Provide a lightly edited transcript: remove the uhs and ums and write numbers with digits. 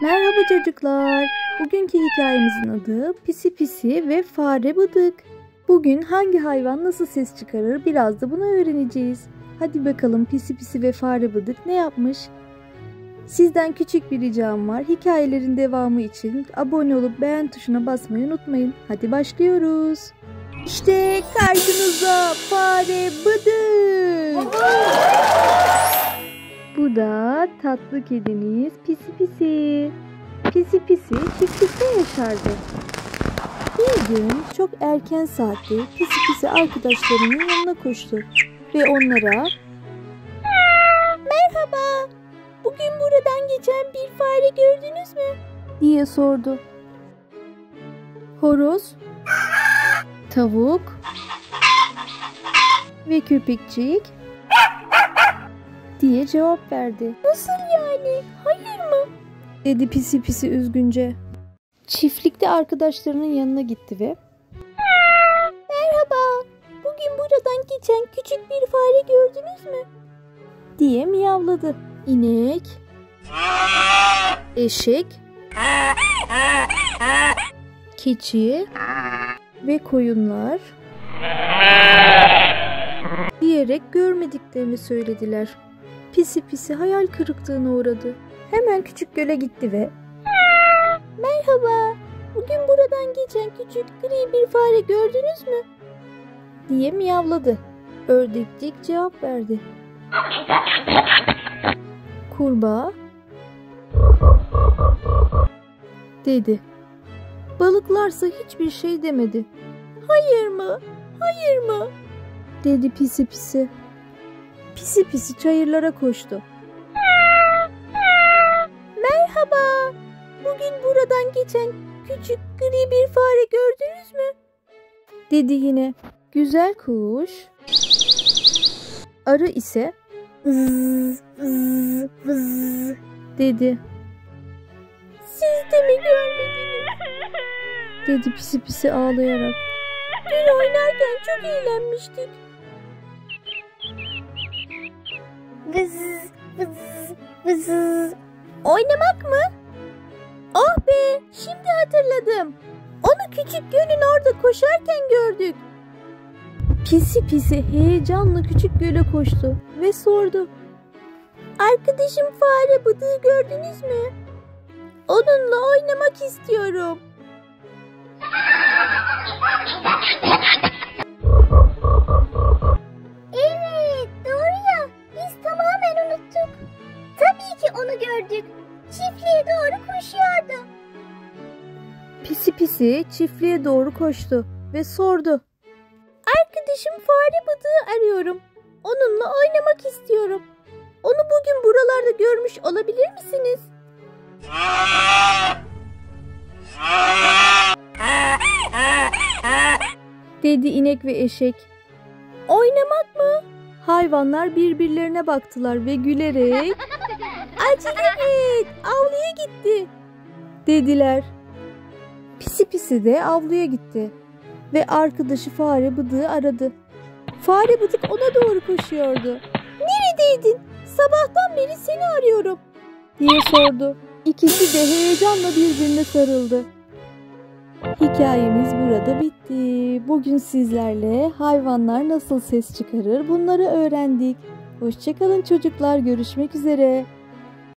Merhaba çocuklar. Bugünkü hikayemizin adı Pisi Pisi ve Fare Bıdık. Bugün hangi hayvan nasıl ses çıkarır biraz da bunu öğreneceğiz. Hadi bakalım Pisi Pisi ve Fare Bıdık ne yapmış? Sizden küçük bir ricam var. Hikayelerin devamı için abone olup beğen tuşuna basmayı unutmayın. Hadi başlıyoruz. İşte karşınızda Fare Bıdık. Bu da tatlı kedimiz Pisi Pisi. Pisi Pisi çiftlikte yaşardı. Bir gün çok erken saatte Pisi Pisi arkadaşlarının yanına koştu ve onlara "Merhaba, bugün buradan geçen bir fare gördünüz mü?" diye sordu. Horoz, tavuk ve köpekçik diye cevap verdi. "Nasıl yani? Hayır mı?" dedi Pisi Pisi üzgünce. Çiftlikte arkadaşlarının yanına gitti ve "Merhaba, bugün buradan geçen küçük bir fare gördünüz mü?" diye miyavladı. İnek, eşek, keçi ve koyunlar diyerek görmediklerini söylediler. Pisi Pisi hayal kırıklığına uğradı. Hemen küçük göle gitti ve "Merhaba, bugün buradan geçen küçük gri bir fare gördünüz mü?" diye miyavladı. Ördekçik cevap verdi. Kurbağa dedi. Balıklarsa hiçbir şey demedi. "Hayır mı? Hayır mı?" dedi Pisi Pisi. Pisi Pisi çayırlara koştu. "Merhaba, bugün buradan geçen küçük gri bir fare gördünüz mü?" dedi yine. Güzel kuş, arı ise "Vız, vız, vız" dedi. "Siz de mi görmediniz?" dedi Pisi Pisi ağlayarak. "Dün oynarken çok eğlenmiştik." "Vız, vız, vız. Oynamak mı? Oh be, şimdi hatırladım. Onu küçük gölün orada koşarken gördük." Pisi Pisi heyecanla küçük göle koştu ve sordu. "Arkadaşım Fare Bıdık'ı gördünüz mü? Onunla oynamak istiyorum." "Evet, doğru ya. Biz tamamen unuttuk. Tabii ki onu gördük. Çiftliğe doğru koşuyordu." Pisi Pisi çiftliğe doğru koştu ve sordu. "Arkadaşım Fare Bıdık'ı arıyorum. Onunla oynamak istiyorum. Onu bugün buralarda görmüş olabilir misiniz?" dedi inek ve eşek. "Oynamak mı?" Hayvanlar birbirlerine baktılar ve gülerek "Acele et, avluya gitti" dediler. Pisi Pisi de avluya gitti ve arkadaşı Fare Bıdık'ı aradı. Fare Bıdık ona doğru koşuyordu. "Neredeydin? Sabahtan beri seni arıyorum" diye sordu. İkisi de heyecanla birbirine sarıldı. Hikayemiz burada bitti. Bugün sizlerle hayvanlar nasıl ses çıkarır bunları öğrendik. Hoşça kalın çocuklar, görüşmek üzere.